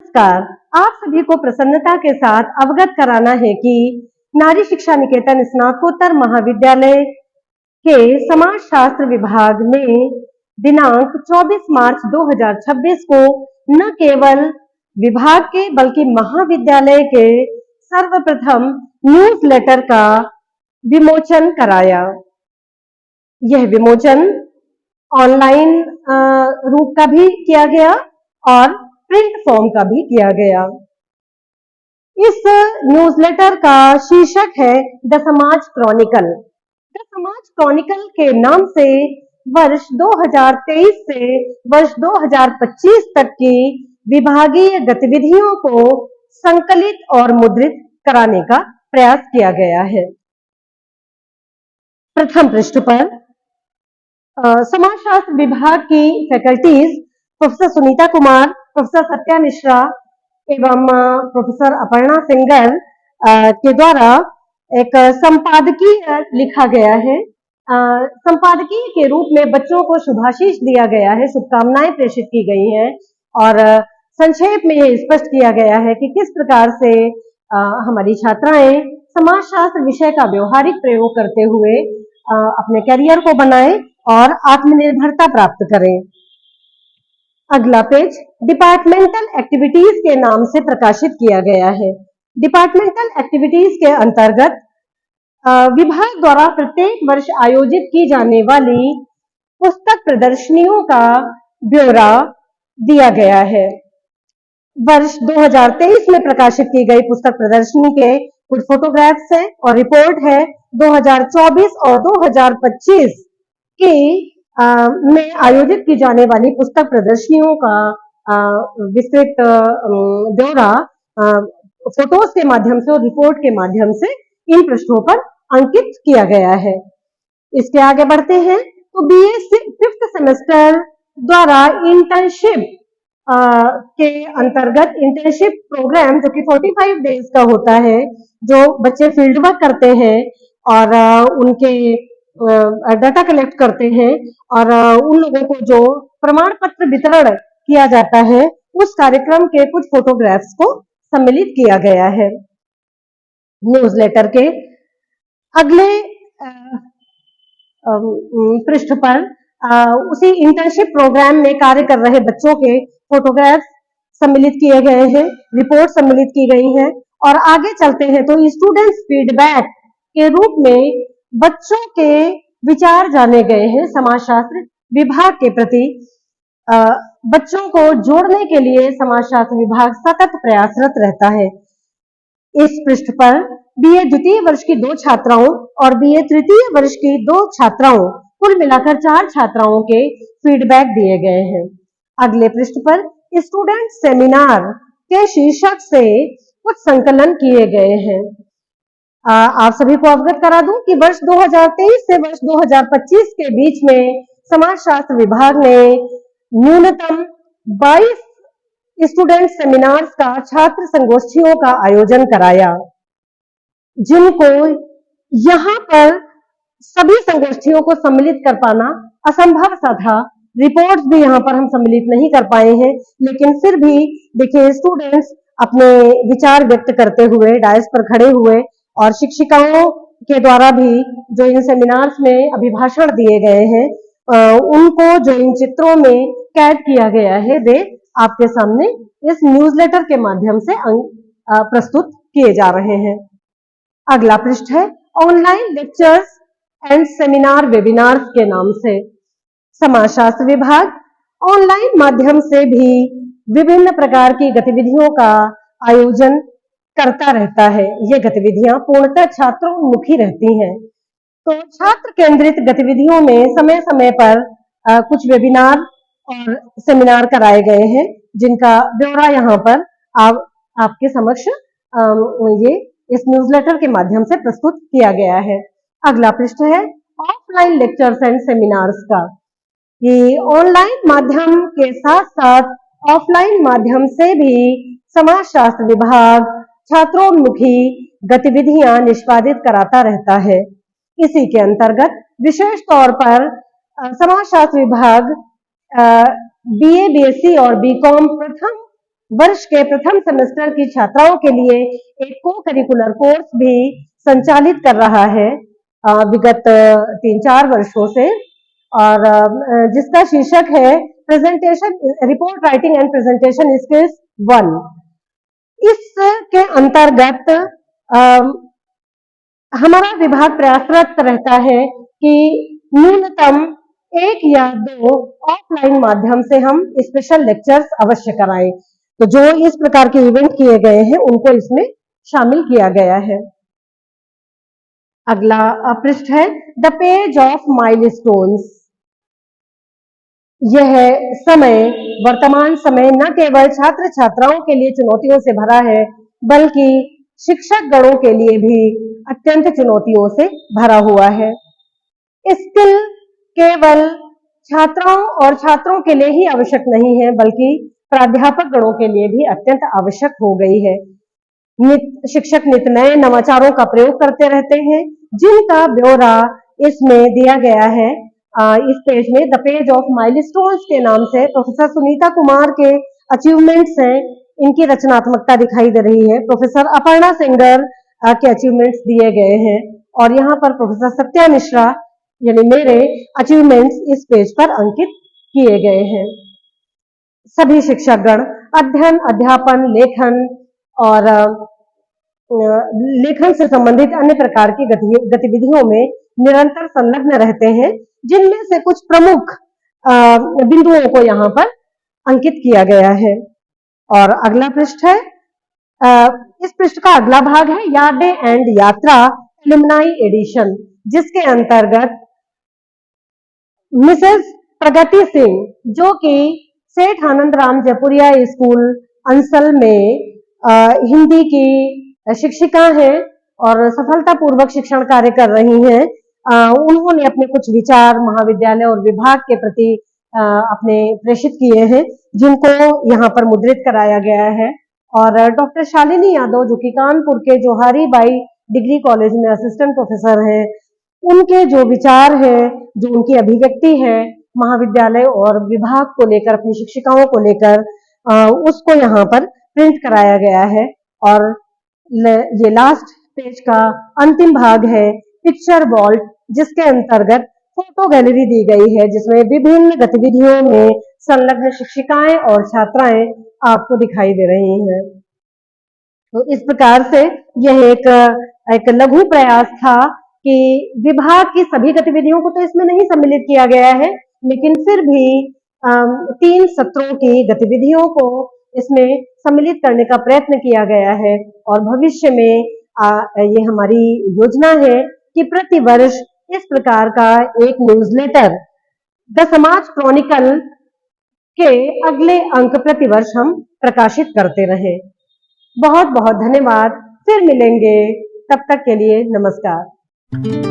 नमस्कार। आप सभी को प्रसन्नता के साथ अवगत कराना है कि नारी शिक्षा निकेतन स्नातकोत्तर महाविद्यालय के समाजशास्त्र विभाग में दिनांक 24 मार्च 2026 को न केवल विभाग के बल्कि महाविद्यालय के सर्वप्रथम न्यूज़लेटर का विमोचन कराया। यह विमोचन ऑनलाइन रूप का भी किया गया और प्रिंट फॉर्म का भी किया गया। इस न्यूज़लेटर का शीर्षक है द समाज क्रॉनिकल। द समाज क्रॉनिकल के नाम से वर्ष 2023 से वर्ष 2025 तक की विभागीय गतिविधियों को संकलित और मुद्रित कराने का प्रयास किया गया है। प्रथम पृष्ठ पर समाजशास्त्र विभाग की faculties professor Sunita Kumar, professor Satya Mishra एवं प्रोफेसर अपर्णा सिंगर के द्वारा एक संपादकीय लिखा गया है। संपादकीय के रूप में बच्चों को शुभाशीष दिया गया है, शुभकामनाएं प्रेषित की गई हैं और संक्षेप में यह स्पष्ट किया गया है कि किस प्रकार से हमारी छात्राएं समाजशास्त्र विषय का व्यवहारिक प्रयोग करते हुए अपने करियर को बनाएं और आत्मनिर्भरता प्राप्त करें। अगला पेज डिपार्टमेंटल एक्टिविटीज के नाम से प्रकाशित किया गया है। डिपार्टमेंटल एक्टिविटीज के अंतर्गत विभाग द्वारा प्रत्येक वर्ष आयोजित की जाने वाली पुस्तक प्रदर्शनियों का ब्यौरा दिया गया है। वर्ष 2023 में प्रकाशित की गई पुस्तक प्रदर्शनी के कुछ फोटोग्राफ्स हैं और रिपोर्ट है 2024 और 2025 की में आयोजित की जाने वाली पुस्तक प्रदर्शनियों का विस्तृत ब्यौरा फोटोज के माध्यम से और रिपोर्ट के माध्यम से इन पृष्ठों पर अंकित किया गया है। इसके आगे बढ़ते हैं तो बीए 5th सेमेस्टर द्वारा इंटर्नशिप के अंतर्गत इंटर्नशिप प्रोग्राम जो कि 45 डेज का होता है, जो बच्चे फील्ड वर्क करते हैं और उनके डाटा कलेक्ट करते हैं और उन लोगों को जो प्रमाण पत्र वितरण किया जाता है, उस कार्यक्रम के कुछ फोटोग्राफ्स को सम्मिलित किया गया है। न्यूज़लेटर के अगले पृष्ठ पर उसी इंटर्नशिप प्रोग्राम में कार्य कर रहे बच्चों के फोटोग्राफ्स सम्मिलित किए गए हैं, रिपोर्ट सम्मिलित की गई है और आगे चलते हैं तो स्टूडेंट्स फीडबैक के रूप में बच्चों के विचार जाने गए हैं। समाजशास्त्र विभाग के प्रति बच्चों को जोड़ने के लिए समाजशास्त्र विभाग सतत प्रयासरत रहता है। इस पृष्ठ पर बीए द्वितीय वर्ष की 2 छात्राओं और बीए तृतीय वर्ष की 2 छात्राओं, कुल मिलाकर 4 छात्राओं के फीडबैक दिए गए हैं। अगले पृष्ठ पर स्टूडेंट सेमिनार के शीर्षक से कुछ संकलन किए गए हैं। आप सभी को अवगत करा दूं कि वर्ष 2023 से वर्ष 2025 के बीच में समाजशास्त्र विभाग ने न्यूनतम 22 स्टूडेंट सेमिनार्स का छात्र संगोष्ठियों का आयोजन कराया, जिनको यहाँ पर सभी संगोष्ठियों को सम्मिलित कर पाना असंभव सा था। रिपोर्ट्स भी यहाँ पर हम सम्मिलित नहीं कर पाए हैं, लेकिन फिर भी देखिए स्टूडेंट्स अपने विचार व्यक्त करते हुए डायस पर खड़े हुए और शिक्षिकाओं के द्वारा भी जो इन सेमिनार्स में अभिभाषण दिए गए हैं, उनको जो इन चित्रों में कैद किया गया है, वे आपके सामने इस न्यूज़लेटर के माध्यम से प्रस्तुत किए जा रहे हैं। अगला पृष्ठ है online lectures and seminar webinars के नाम से। समाजशास्त्र विभाग ऑनलाइन माध्यम से भी विभिन्न प्रकार की गतिविधियों का आयोजन करता रहता है। ये गतिविधियां पूर्णतः छात्रोन्मुखी रहती हैं। तो छात्र केंद्रित गतिविधियों में समय समय पर कुछ वेबिनार और सेमिनार कराए गए हैं, जिनका ब्यौरा यहाँ पर आपके समक्ष ये इस न्यूज़लेटर के माध्यम से प्रस्तुत किया गया है। अगला पृष्ठ है ऑफलाइन लेक्चर्स एंड सेमिनार्स का। ये ऑनलाइन माध्यम के साथ साथ ऑफलाइन माध्यम से भी समाजशास्त्र विभाग छात्रोन्मुखी गतिविधियां निष्पादित कराता रहता है। इसी के अंतर्गत विशेष तौर पर समाजशास्त्र विभाग बीए, बीएससी और बीकॉम प्रथम वर्ष के प्रथम सेमेस्टर की छात्राओं के लिए एक को करिकुलर कोर्स भी संचालित कर रहा है विगत 3-4 वर्षों से, और जिसका शीर्षक है presentation report writing and presentation skills 1। इसके अंतर्गत हमारा विभाग प्रयासरत रहता है कि न्यूनतम 1 या 2 ऑफलाइन माध्यम से हम स्पेशल लेक्चर्स अवश्य कराएं। तो जो इस प्रकार के इवेंट किए गए हैं उनको इसमें शामिल किया गया है। अगला पृष्ठ है द पेज ऑफ माइलस्टोन्स। यह समय, वर्तमान समय न केवल छात्र छात्राओं के लिए चुनौतियों से भरा है, बल्कि शिक्षक गणों के लिए भी अत्यंत चुनौतियों से भरा हुआ है। स्किल केवल छात्राओं और छात्रों के लिए ही आवश्यक नहीं है, बल्कि प्राध्यापक गणों के लिए भी अत्यंत आवश्यक हो गई है। शिक्षक नित नए नवाचारों का प्रयोग करते रहते हैं, जिनका ब्यौरा इसमें दिया गया है। इस पेज में द पेज ऑफ माइलस्टोन्स के नाम से प्रोफेसर सुनीता कुमार के अचीवमेंट्स हैं, इनकी रचनात्मकता दिखाई दे रही है। प्रोफेसर अपर्णा सिंगर के अचीवमेंट्स दिए गए हैं, और यहाँ पर प्रोफेसर सत्या मिश्रा यानी मेरे अचीवमेंट्स इस पेज पर अंकित किए गए हैं। सभी शिक्षकगण अध्ययन, अध्यापन, लेखन और लेखन से संबंधित अन्य प्रकार की गतिविधियों में निरंतर संलग्न रहते हैं, जिनमें से कुछ प्रमुख बिंदुओं को यहाँ पर अंकित किया गया है। और अगला पृष्ठ है, इस पृष्ठ का अगला भाग है यादें एंड यात्रा एलुमनाई एडिशन, जिसके अंतर्गत मिसेस प्रगति सिंह, जो कि सेठ आनंद राम जयपुरिया स्कूल अंसल में हिंदी की शिक्षिका हैं और सफलतापूर्वक शिक्षण कार्य कर रही हैं, उन्होंने अपने कुछ विचार महाविद्यालय और विभाग के प्रति अपने प्रेषित किए हैं, जिनको यहाँ पर मुद्रित कराया गया है। और डॉक्टर शालिनी यादव, जो कि कानपुर के जोहारी बाई डिग्री कॉलेज में असिस्टेंट प्रोफेसर हैं, उनके जो विचार हैं, जो उनकी अभिव्यक्ति है महाविद्यालय और विभाग को लेकर, अपनी शिक्षिकाओं को लेकर, उसको यहाँ पर प्रिंट कराया गया है। और ये लास्ट पेज का अंतिम भाग है पिक्चर वॉल्ट, जिसके अंतर्गत फोटो गैलरी दी गई है, जिसमें विभिन्न गतिविधियों में संलग्न शिक्षिकाएं और छात्राएं आपको दिखाई दे रही हैं। तो इस प्रकार से यह एक लघु प्रयास था कि विभाग की सभी गतिविधियों को तो इसमें नहीं सम्मिलित किया गया है, लेकिन फिर भी 3 सत्रों की गतिविधियों को इसमें सम्मिलित करने का प्रयत्न किया गया है। और भविष्य में ये हमारी योजना है कि प्रति वर्ष इस प्रकार का एक न्यूज़लेटर द समाज क्रॉनिकल के अगले अंक प्रतिवर्ष हम प्रकाशित करते रहें। बहुत बहुत धन्यवाद, फिर मिलेंगे, तब तक के लिए नमस्कार।